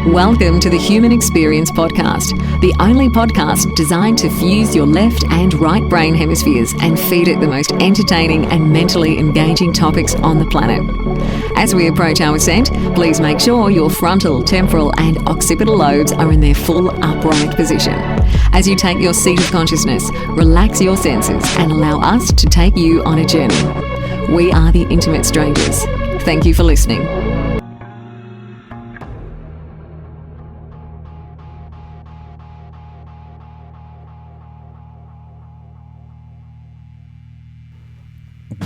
Welcome to the Human Experience Podcast, the only podcast designed to fuse your left and right brain hemispheres and feed it the most entertaining and mentally engaging topics on the planet. As we approach our ascent, please make sure your frontal, temporal and occipital lobes are in their full upright position. As you take your seat of consciousness, relax your senses and allow us to take you on a journey. We are the Intimate Strangers. Thank you for listening.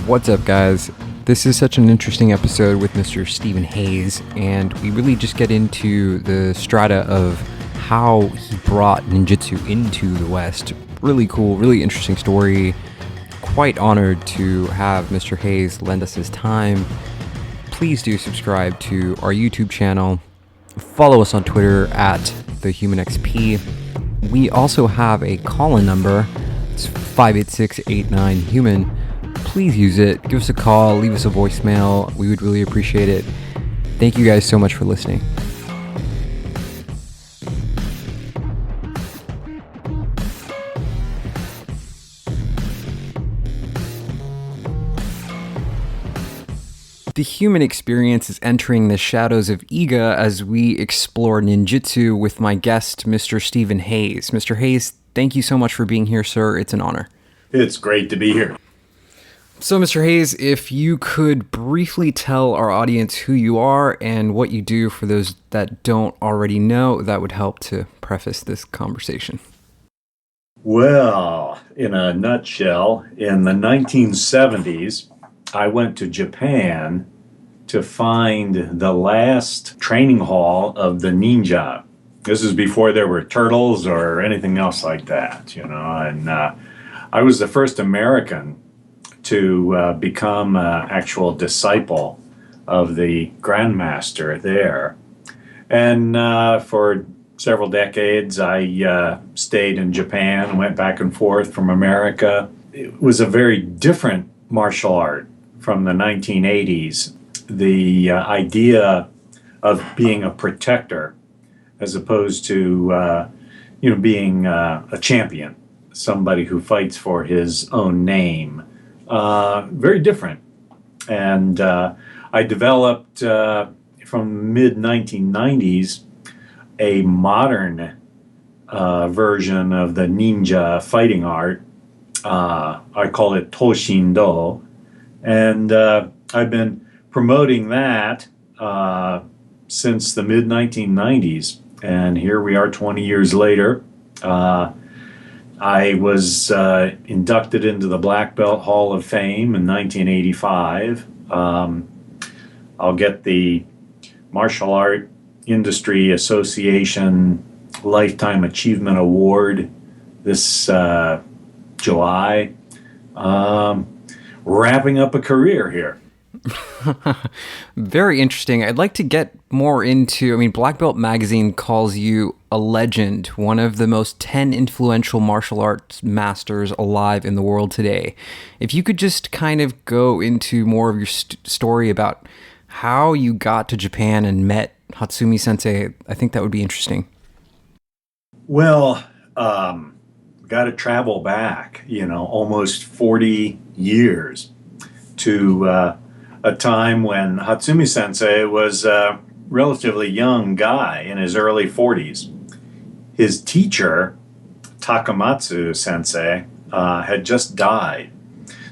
What's up, guys? This is such an interesting episode with Mr. Stephen Hayes, and we really just get into the strata of how he brought ninjutsu into the West. Really cool, really interesting story. Quite honored to have Mr. Hayes lend us his time. Please do subscribe to our YouTube channel. Follow us on Twitter at TheHumanXP. We also have a call-in number. It's 586-89-HUMAN. Please use it. Give us a call. Leave us a voicemail. We would really appreciate it. Thank you guys so much for listening. The human experience is entering the shadows of Iga as we explore ninjutsu with my guest, Mr. Stephen Hayes. Mr. Hayes, thank you so much for being here, sir. It's an honor. It's great to be here. So, Mr. Hayes, if you could briefly tell our audience who you are and what you do for those that don't already know, that would help to preface this conversation. Well, in a nutshell, in the 1970s, I went to Japan to find the last training hall of the ninja. This is before there were turtles or anything else like that, and I was the first American to become an actual disciple of the grandmaster there. And for several decades, I stayed in Japan, went back and forth from America. It was a very different martial art from the 1980s. The idea of being a protector as opposed to being a champion, somebody who fights for his own name. Very different. And I developed from mid-1990s a modern version of the ninja fighting art. I call it Toshindo. And I've been promoting that since the mid-1990s. And here we are 20 years later. I was inducted into the Black Belt Hall of Fame in 1985. I'll get the Martial Art Industry Association Lifetime Achievement Award this July. Wrapping up a career here. Very interesting. I'd like to get more into, Black Belt Magazine calls you a legend, one of the most 10 influential martial arts masters alive in the world today. If you could just kind of go into more of your story about how you got to Japan and met Hatsumi Sensei, I think that would be interesting. Well, got to travel back, almost 40 years to a time when Hatsumi Sensei was a relatively young guy in his early 40s. His teacher, Takamatsu Sensei, had just died.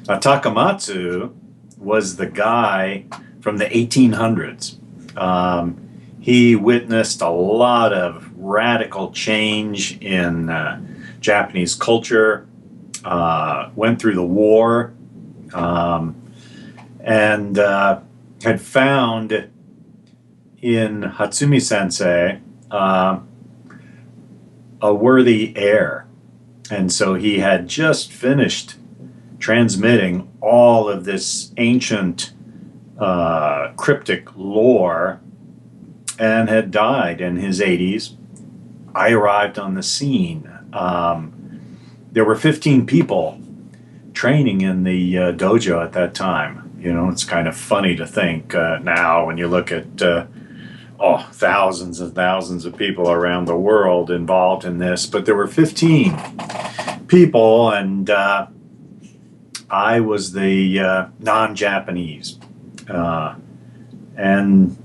Now, Takamatsu was the guy from the 1800s. He witnessed a lot of radical change in Japanese culture, went through the war, and had found in Hatsumi Sensei a worthy heir. And so he had just finished transmitting all of this ancient cryptic lore and had died in his 80s. I arrived on the scene. There were 15 people training in the dojo at that time. It's kind of funny to think now when you look at thousands and thousands of people around the world involved in this, but there were 15 people, and I was the non-Japanese. And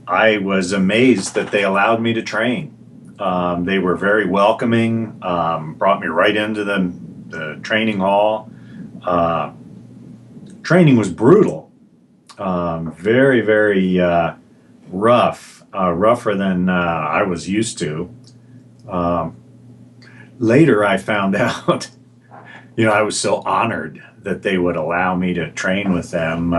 I was amazed that they allowed me to train. They were very welcoming, brought me right into the training hall. Training was brutal, very, very rough, rougher than I was used to. Later, I found out, I was so honored that they would allow me to train with them.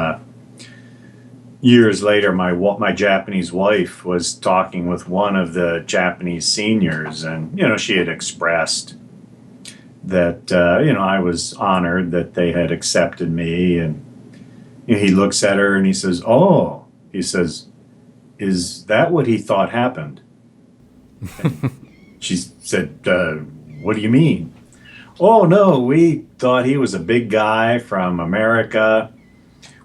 Years later, my Japanese wife was talking with one of the Japanese seniors, and she had expressed that I was honored that they had accepted me, and he looks at her and he says, "Oh," he says, "is that what he thought happened?" She said, "What do you mean?" "Oh no, we thought he was a big guy from America.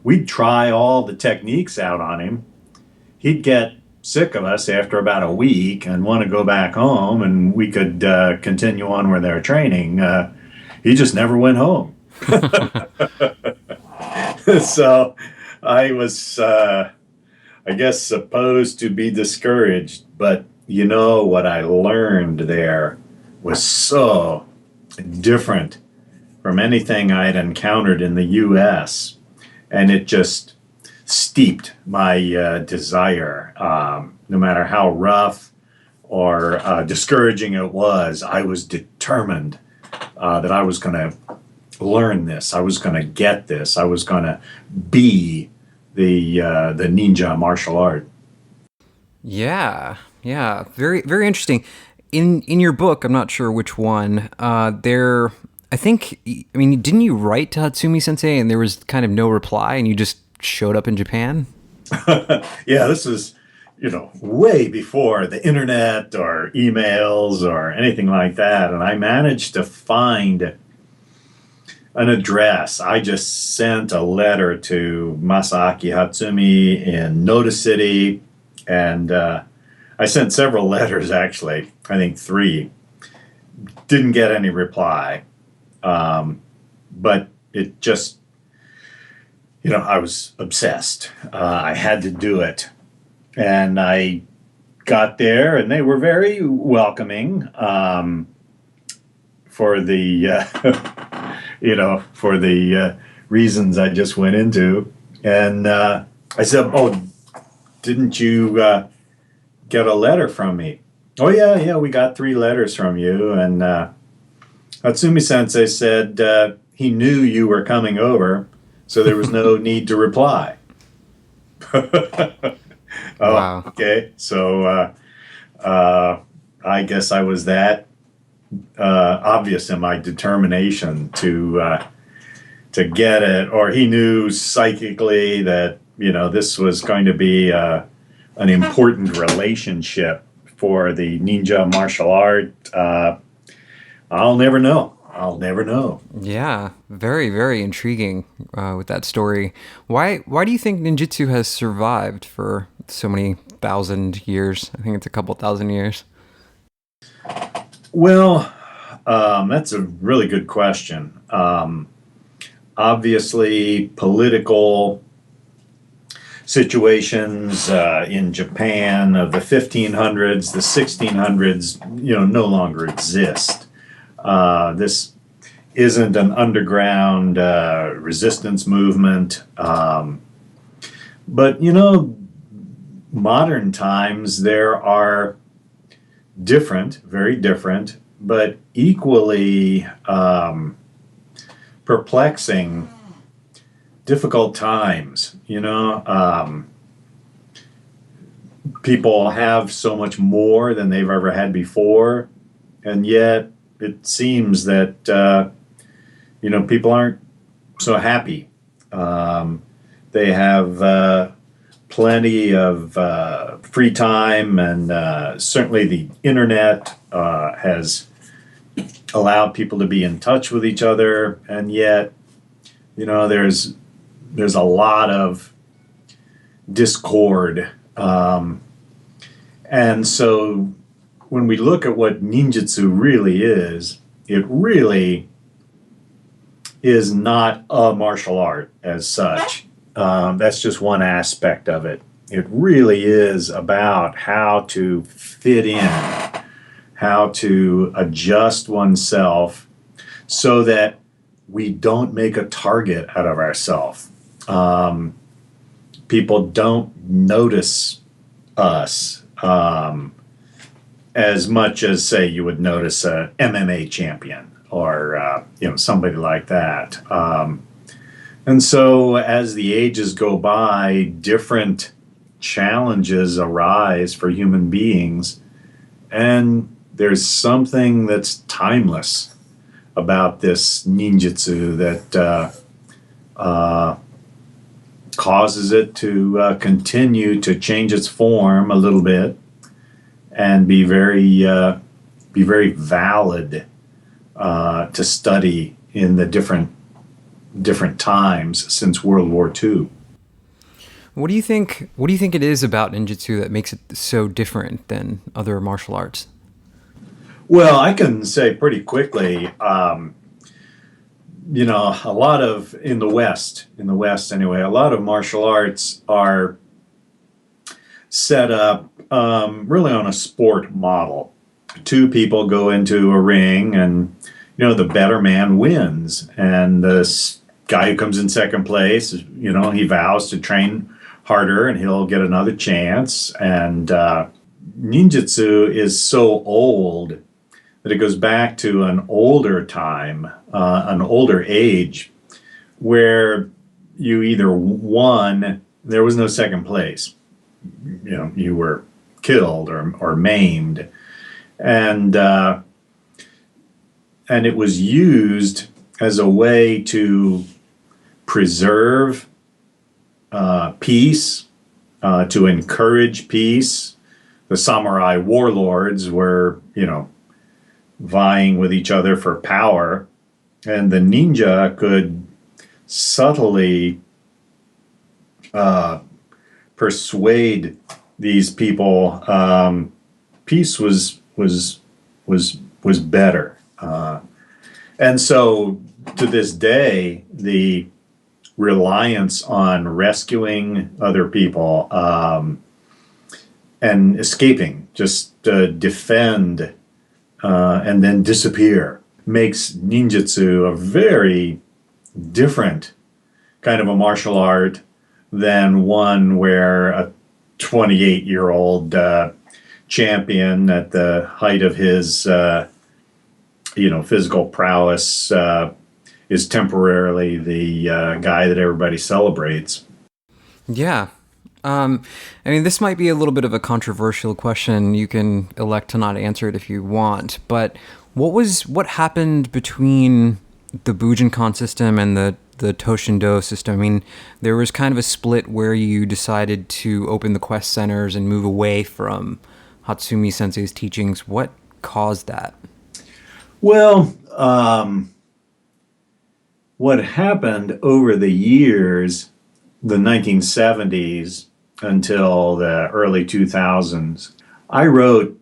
We'd try all the techniques out on him. He'd get sick of us after about a week and want to go back home, and we could continue on with our training. He just never went home." So I was, I guess, supposed to be discouraged, but what I learned there was so different from anything I had encountered in the U.S., and it just steeped my desire. No matter how rough or discouraging it was, I was determined that I was going to learn this. I was going to get this. I was going to be the ninja martial art. Yeah, very, very interesting. In your book, I'm not sure which one, didn't you write to Hatsumi Sensei and there was kind of no reply and you just showed up in Japan? Yeah, this is, way before the internet or emails or anything like that. And I managed to find an address. I just sent a letter to Masaaki Hatsumi in Noda City, and I sent several letters, actually, I think 3. Didn't get any reply. But it just, I was obsessed. I had to do it. And I got there, and they were very welcoming for the, for the reasons I just went into. And I said, "Oh, didn't you get a letter from me?" "Oh, yeah, we got 3 letters from you." And Hatsumi Sensei said he knew you were coming over, so there was no need to reply. Wow. Okay. So I guess I was that obvious in my determination to get it, or he knew psychically that this was going to be an important relationship for the ninja martial art. I'll never know. Yeah, very, very intriguing with that story. Why do you think ninjutsu has survived for so many thousand years? I think it's a couple thousand years. Well, that's a really good question. Obviously, political situations in Japan of the 1500s, the 1600s, no longer exist. This isn't an underground resistance movement. But, modern times there are very different, but equally perplexing, difficult times. People have so much more than they've ever had before, and yet it seems that people aren't so happy. They have plenty of free time, and certainly the internet has allowed people to be in touch with each other, and yet there's a lot of discord And so when we look at what ninjutsu really is, it really is not a martial art as such. That's just one aspect of it. It really is about how to fit in, how to adjust oneself so that we don't make a target out of ourselves. People don't notice us as much as, say, you would notice a MMA champion or somebody like that. And so as the ages go by, different challenges arise for human beings, and there's something that's timeless about this ninjutsu that causes it to continue to change its form a little bit and be very valid to study in the different times since World War II. What do you think it is about ninjutsu that makes it so different than other martial arts? Well, I can say pretty quickly, a lot of, in the West anyway, a lot of martial arts are set up really on a sport model. Two people go into a ring and, the better man wins. And the guy who comes in second place, he vows to train harder and he'll get another chance. And ninjutsu is so old that it goes back to an older time, an older age, where you either won, there was no second place. You were killed or maimed. And it was used as a way to preserve peace, to encourage peace. The samurai warlords were, vying with each other for power, and the ninja could subtly persuade these people peace was better. And so to this day, the reliance on rescuing other people and escaping, just defend and then disappear, makes ninjutsu a very different kind of a martial art than one where a 28-year-old champion at the height of his physical prowess is temporarily the guy that everybody celebrates. Yeah. This might be a little bit of a controversial question. You can elect to not answer it if you want, but what happened between the Bujinkan system and the Toshindo system? There was kind of a split where you decided to open the quest centers and move away from Hatsumi Sensei's teachings. What caused that? Well, what happened over the years, the 1970s until the early 2000s, I wrote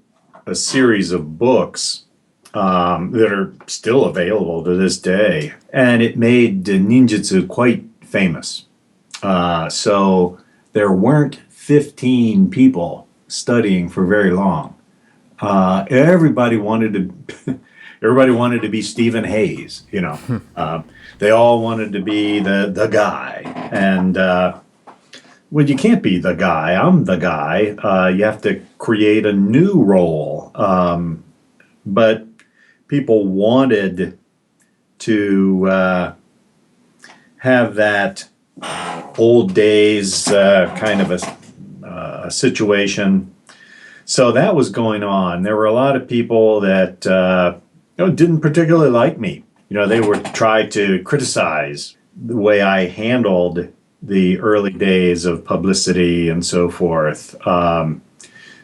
a series of books that are still available to this day, and it made ninjutsu quite famous. So there weren't 15 people studying for very long. Everybody wanted to be Stephen Hayes, They all wanted to be the guy. And, well, you can't be the guy. I'm the guy. You have to create a new role. But people wanted to have that old days kind of a situation. So that was going on. There were a lot of people that didn't particularly like me. They would try to criticize the way I handled the early days of publicity and so forth.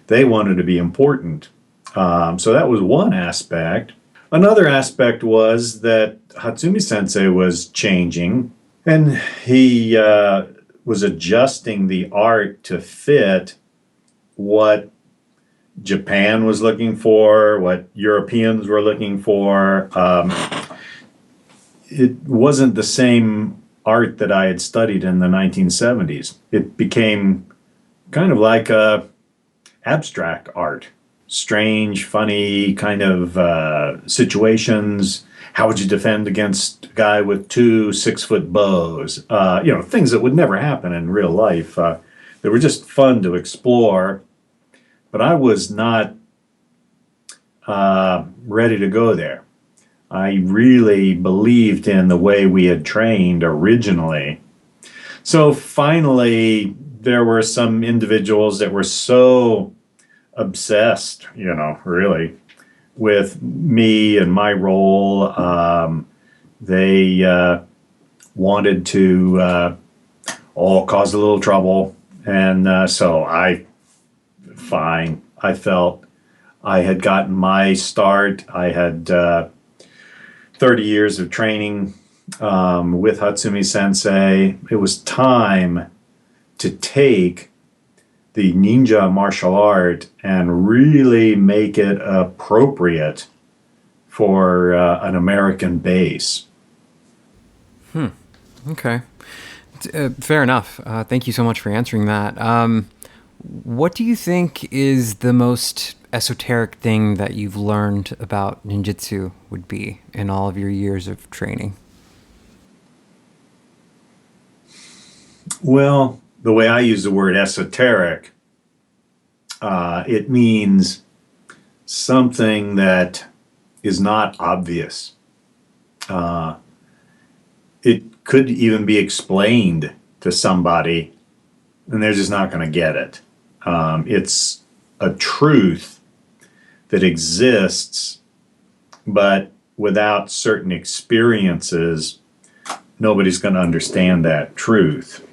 They wanted to be important. So that was one aspect. Another aspect was that Hatsumi Sensei was changing, and he was adjusting the art to fit what Japan was looking for, what Europeans were looking for. It wasn't the same art that I had studied in the 1970s. It became kind of like abstract art. Strange, funny kind of situations. How would you defend against a guy with 2 6-foot bows? Things that would never happen in real life. They were just fun to explore. But I was not ready to go there. I really believed in the way we had trained originally. So finally, there were some individuals that were so obsessed, really, with me and my role. They wanted to cause a little trouble. And so I felt I had gotten my start. I had 30 years of training with Hatsumi Sensei. It was time to take the ninja martial art and really make it appropriate for an American base. Okay. Fair enough. Thank you so much for answering that. What do you think is the most esoteric thing that you've learned about ninjutsu would be in all of your years of training? Well, the way I use the word esoteric, it means something that is not obvious. It could even be explained to somebody, and they're just not going to get it. It's a truth that exists, but without certain experiences, nobody's going to understand that truth.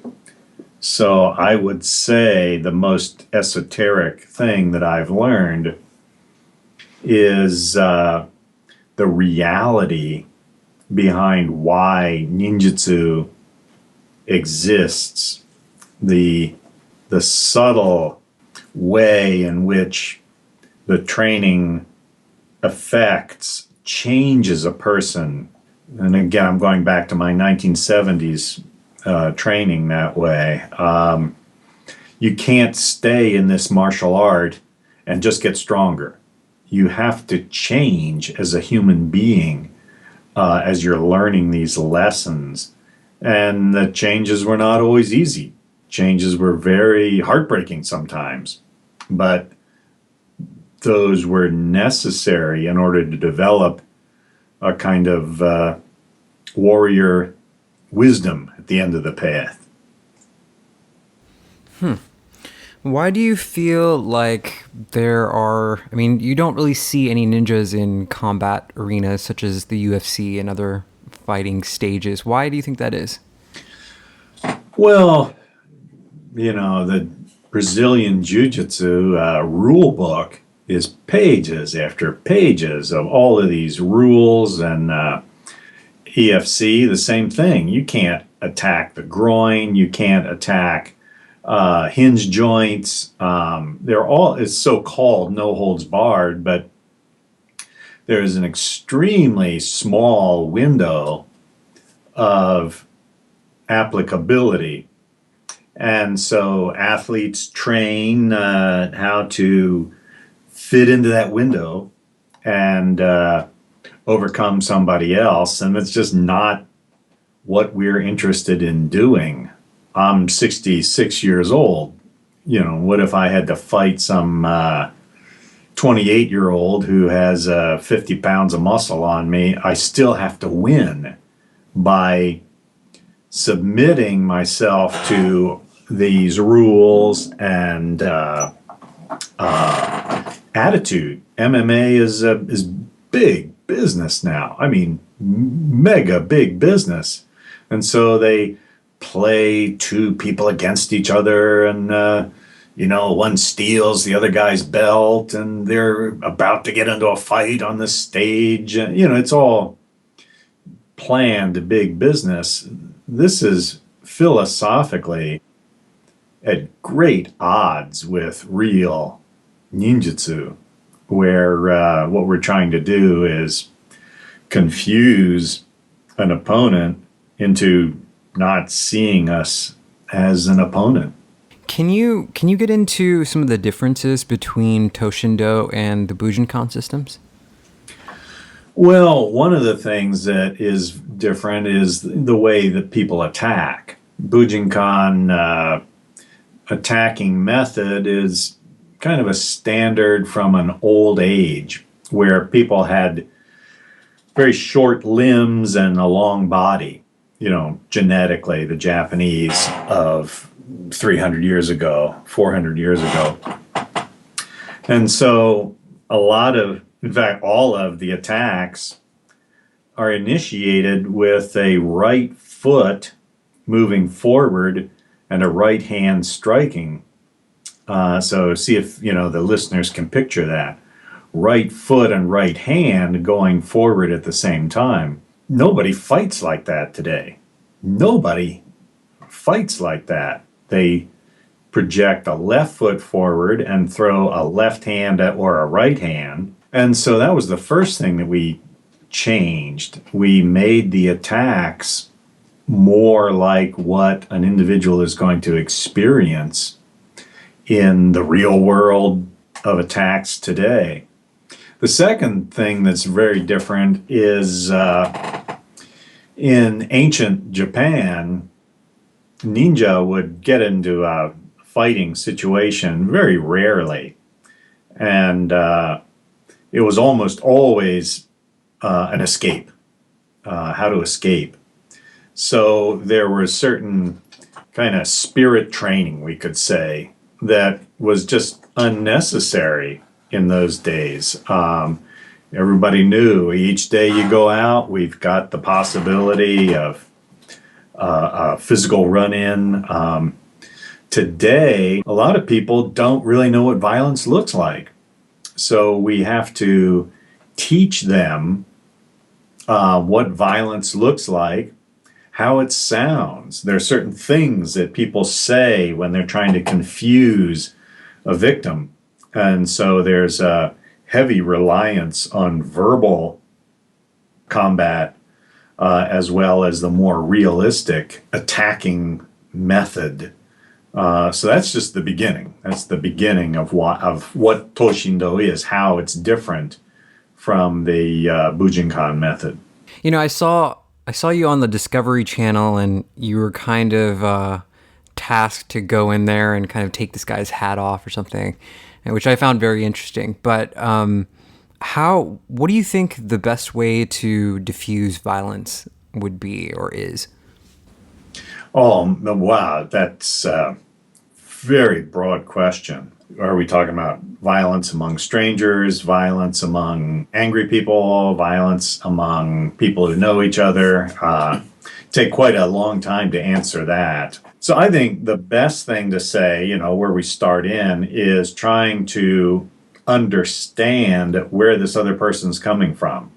So I would say the most esoteric thing that I've learned is the reality behind why ninjutsu exists, the subtle way in which the training affects, changes a person. And again, I'm going back to my 1970s training that way. You can't stay in this martial art and just get stronger. You have to change as a human being as you're learning these lessons. And the changes were not always easy. Changes were very heartbreaking sometimes. But those were necessary in order to develop a kind of warrior wisdom at the end of the path. Why do you feel like you don't really see any ninjas in combat arenas such as the UFC and other fighting stages. Why do you think that is? Well, the Brazilian Jiu-Jitsu rule book is pages after pages of all of these rules, and EFC, the same thing. You can't attack the groin. You can't attack hinge joints. It's so-called no holds barred, but there is an extremely small window of applicability. And so athletes train how to fit into that window and overcome somebody else. And it's just not what we're interested in doing. I'm 66 years old. What if I had to fight some 28-year-old who has 50 pounds of muscle on me? I still have to win by submitting myself to these rules and attitude. MMA is big business now. I mean, mega big business. And so they play two people against each other, and one steals the other guy's belt, and they're about to get into a fight on the stage. It's all planned big business. This is philosophically at great odds with real ninjutsu, where what we're trying to do is confuse an opponent into not seeing us as an opponent. Can you get into some of the differences between Toshindo and the Bujinkan systems? Well, one of the things that is different is the way that people attack. Bujinkan attacking method is kind of a standard from an old age where people had very short limbs and a long body. Genetically, the Japanese of 300 years ago, 400 years ago. And so in fact, all of the attacks are initiated with a right foot moving forward and a right hand striking. So see if, the listeners can picture that. Right foot and right hand going forward at the same time. Nobody fights like that today. Nobody fights like that. They project a left foot forward and throw a left hand or a right hand. And so that was the first thing that we changed. We made the attacks more like what an individual is going to experience in the real world of attacks today. The second thing that's very different is in ancient Japan, ninja would get into a fighting situation very rarely. And it was almost always an escape, how to escape. So there was certain kind of spirit training, we could say, that was just unnecessary in those days. Everybody knew each day you go out, we've got the possibility of a physical run-in. Today, a lot of people don't really know what violence looks like. So we have to teach them what violence looks like, how it sounds. There are certain things that people say when they're trying to confuse a victim. And so there's a heavy reliance on verbal combat as well as the more realistic attacking method. So that's just the beginning. That's the beginning of what Toshindo is, how it's different from the Bujinkan method. I saw you on the Discovery Channel, and you were kind of tasked to go in there and kind of take this guy's hat off or something, which I found very interesting. But what do you think the best way to diffuse violence would be or is? Oh, wow, that's a very broad question. Are we talking about violence among strangers, violence among angry people, violence among people who know each other? Take quite a long time to answer that. So I think the best thing to say, where we start in, is trying to understand where this other person's coming from.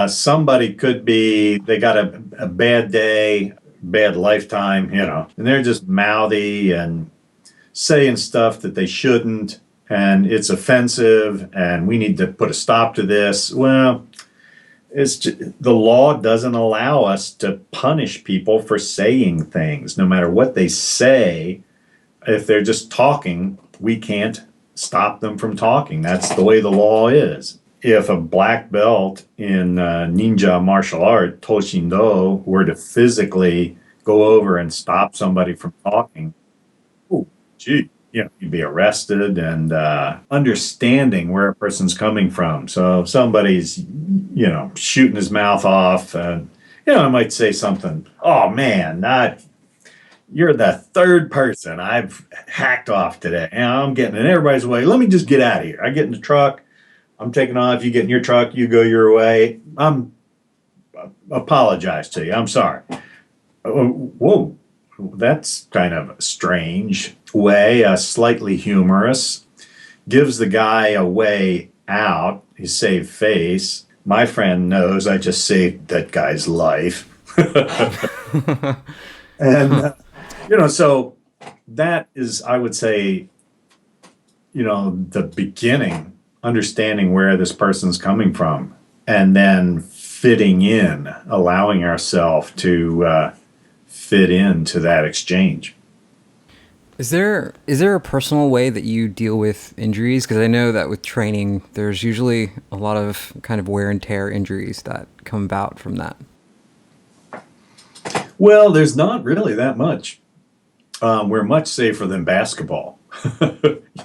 Somebody could be, they got a bad day, bad lifetime, and they're just mouthy and saying stuff that they shouldn't, and it's offensive, and we need to put a stop to this. Well, it's just, the law doesn't allow us to punish people for saying things, no matter what they say. If they're just talking, we can't stop them from talking. That's the way the law is. If a black belt in ninja martial art, Toshindo, were to physically go over and stop somebody from talking, you'd be arrested. And understanding where a person's coming from. So if somebody's, shooting his mouth off, and, I might say something, oh man, you're the third person I've hacked off today. I'm getting in everybody's way. Let me just get out of here. I get in the truck. I'm taking off. You get in your truck. You go your way. Apologize to you. I'm sorry. Whoa. That's kind of a strange way, slightly humorous. Gives the guy a way out. He saved face. My friend knows I just saved that guy's life. And, so that is, I would say, the beginning, understanding where this person's coming from, and then fitting in, allowing ourselves to fit into that exchange. Is there a personal way that you deal with injuries? Because I know that with training, there's usually a lot of kind of wear and tear injuries that come about from that. Well, there's not really that much. We're much safer than basketball.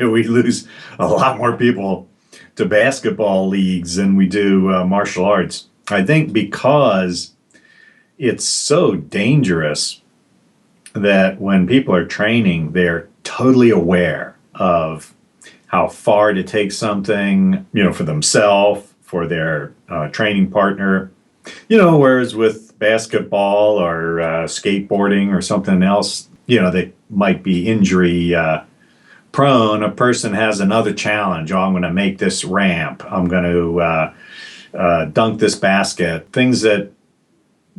We lose a lot more people to basketball leagues than we do martial arts. I think because it's so dangerous that when people are training, they're totally aware of how far to take something, for themselves, for their training partner. Whereas with basketball or skateboarding or something else, they might be injury prone. A person has another challenge. Oh, I'm going to make this ramp. I'm going to dunk this basket. Things that,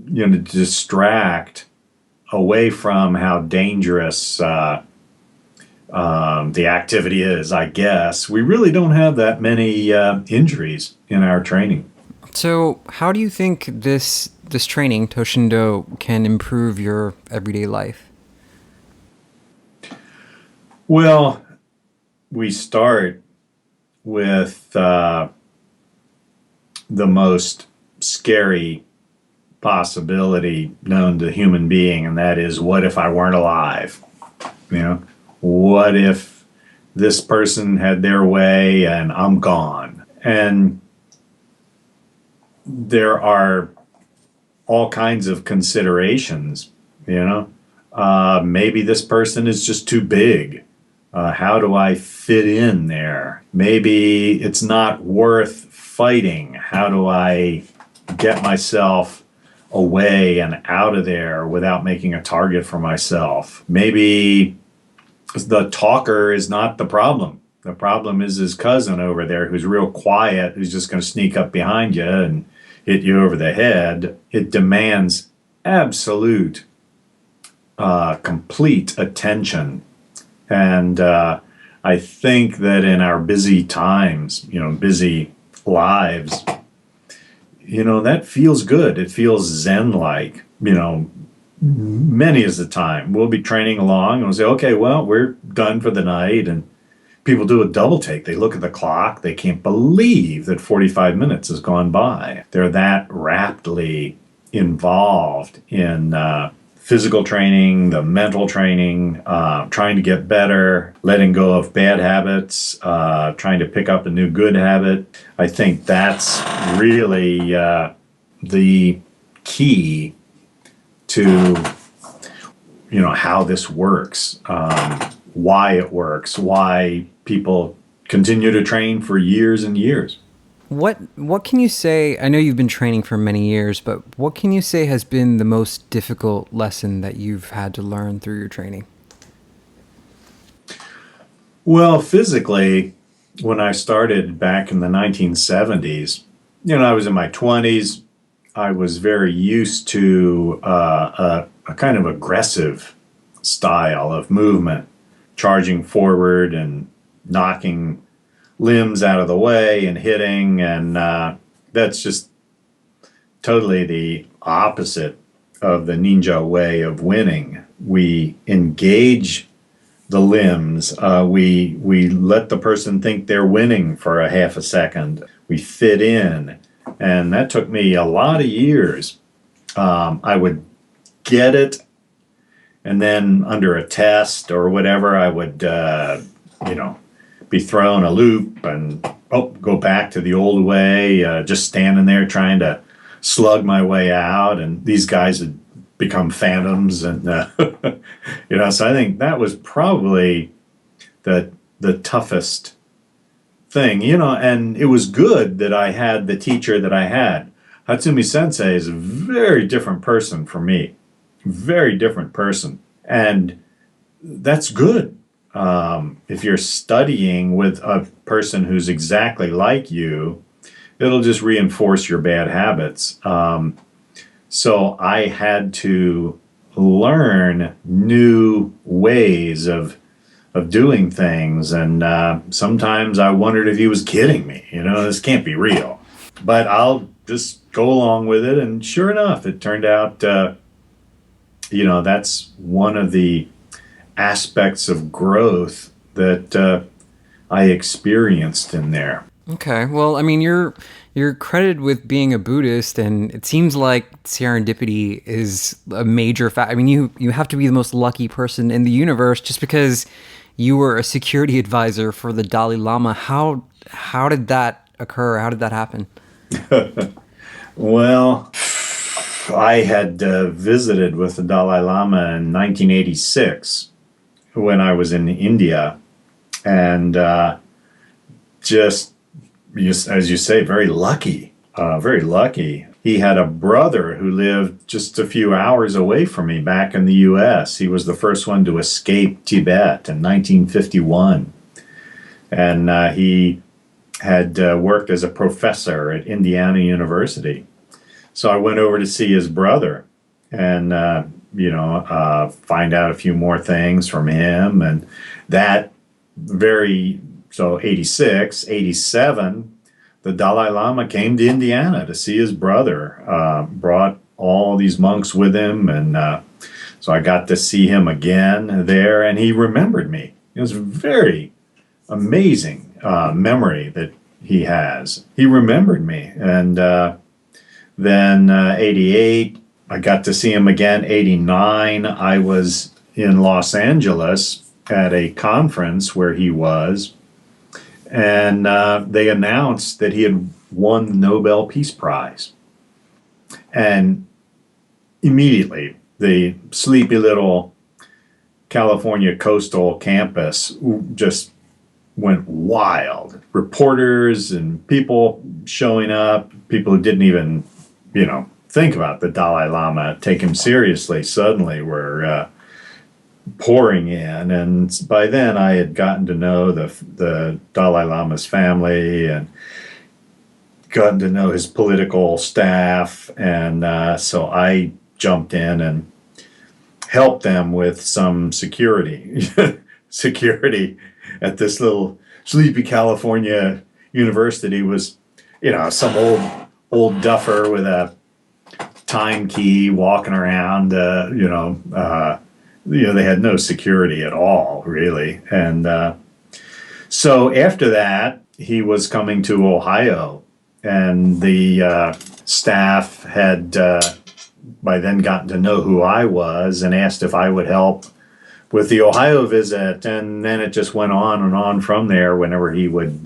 distract away from how dangerous the activity is, I guess. We really don't have that many injuries in our training. So how do you think this training, Toshindo, can improve your everyday life? Well, we start with the most scary possibility known to the human being, and that is, what if I weren't alive? What if this person had their way and I'm gone? And there are all kinds of considerations, maybe this person is just too big. How do I fit in there? Maybe it's not worth fighting. How do I get myself away and out of there without making a target for myself? Maybe the talker is not the problem. The problem is his cousin over there who's real quiet, who's just going to sneak up behind you and hit you over the head. It demands absolute, complete attention. And I think that in our busy times, busy lives, that feels good. It feels Zen-like. Many is the time we'll be training along and we'll say, okay, well, we're done for the night. And people do a double take. They look at the clock. They can't believe that 45 minutes has gone by. They're that rapidly involved in physical training, the mental training, trying to get better, letting go of bad habits, trying to pick up a new good habit. I think that's really the key to, how this works, why it works, why people continue to train for years and years. What can you say? I know you've been training for many years, but what can you say has been the most difficult lesson that you've had to learn through your training? Well, physically, when I started back in the 1970s, I was in my 20s. I was very used to a kind of aggressive style of movement, charging forward and knocking limbs out of the way and hitting, and that's just totally the opposite of the ninja way of winning. We engage the limbs. We let the person think they're winning for a half a second. We fit in, and that took me a lot of years. I would get it, and then under a test or whatever, I would be thrown a loop and go back to the old way, just standing there trying to slug my way out. And these guys had become phantoms, and so I think that was probably the toughest thing, and it was good that I had the teacher that I had. Hatsumi Sensei is a very different person from me, very different person, and that's good. If you're studying with a person who's exactly like you, it'll just reinforce your bad habits. So I had to learn new ways of doing things. And sometimes I wondered if he was kidding me. This can't be real. But I'll just go along with it. And sure enough, it turned out, that's one of the aspects of growth that I experienced in there. Okay, well, I mean, you're credited with being a Buddhist, and it seems like serendipity is a major factor. I mean, you have to be the most lucky person in the universe just because you were a security advisor for the Dalai Lama. How did that occur? How did that happen? Well, I had visited with the Dalai Lama in 1986 when I was in India, and just as you say, very lucky, very lucky. He had a brother who lived just a few hours away from me back in the U.S. He was the first one to escape Tibet in 1951. And he had worked as a professor at Indiana University. So I went over to see his brother and, find out a few more things from him. And so 86, 87, the Dalai Lama came to Indiana to see his brother, brought all these monks with him, and so I got to see him again there, and he remembered me. It was a very amazing memory that he has. He remembered me, and then 88, I got to see him again. 89, I was in Los Angeles at a conference where he was, and they announced that he had won the Nobel Peace Prize. And immediately, the sleepy little California coastal campus just went wild. Reporters and people showing up, people who didn't even, think about the Dalai Lama, take him seriously, suddenly were pouring in. And by then I had gotten to know the Dalai Lama's family and gotten to know his political staff. And so I jumped in and helped them with some security at this little sleepy California university. Was, some old duffer with a time key walking around, they had no security at all, really. And so after that, he was coming to Ohio, and the staff had by then gotten to know who I was and asked if I would help with the Ohio visit. And then it just went on and on from there. Whenever he would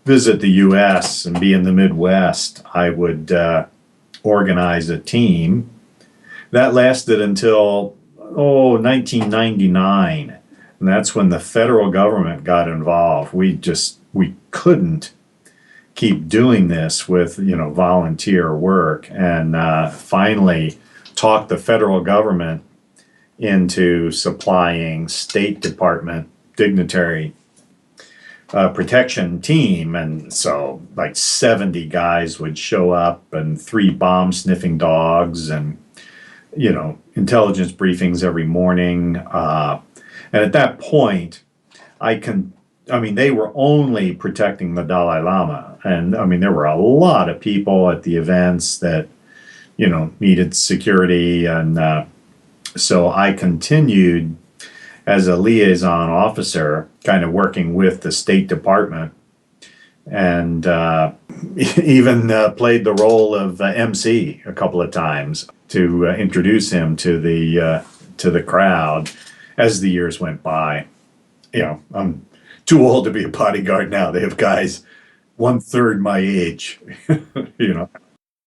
visit the U.S. and be in the Midwest, I would organize a team. That lasted until 1999, and that's when the federal government got involved. We couldn't keep doing this with volunteer work, and finally talked the federal government into supplying State Department dignitary protection team. And so like 70 guys would show up, and 3 bomb sniffing dogs, and intelligence briefings every morning. And at that point, they were only protecting the Dalai Lama. And there were a lot of people at the events that, needed security. And so I continued as a liaison officer, kind of working with the State Department, and even played the role of MC a couple of times to introduce him to the crowd as the years went by. I'm too old to be a bodyguard now. They have guys 1/3 my age.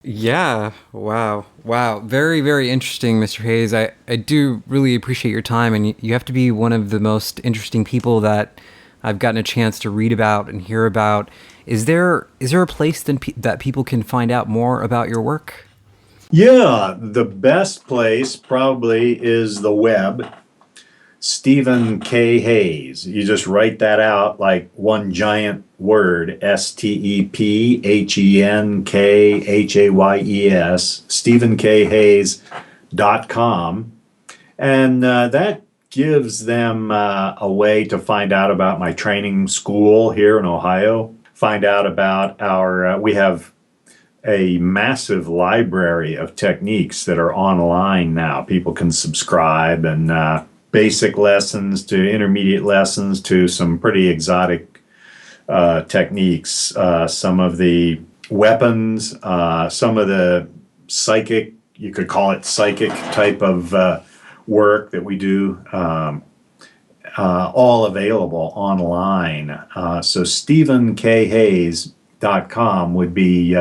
Yeah. Wow. Very, very interesting, Mr. Hayes. I do really appreciate your time, and you have to be one of the most interesting people that I've gotten a chance to read about and hear about. Is there a place that people can find out more about your work? Yeah, the best place probably is the web. Stephen K. Hayes. You just write that out like one giant word, StephenKhayes, StephenKHayes.com. And that gives them a way to find out about my training school here in Ohio, find out about we have a massive library of techniques that are online now. People can subscribe, and basic lessons to intermediate lessons to some pretty exotic techniques. Some of the weapons, some of the psychic, you could call it psychic type of work that we do, all available online. So StephenKHayes.com would be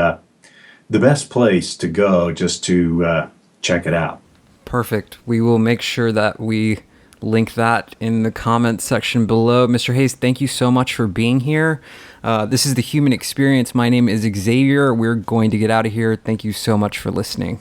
the best place to go just to check it out. Perfect. We will make sure that we link that in the comments section below. Mr. Hayes, thank you so much for being here. This is The Human Experience. My name is Xavier. We're going to get out of here. Thank you so much for listening.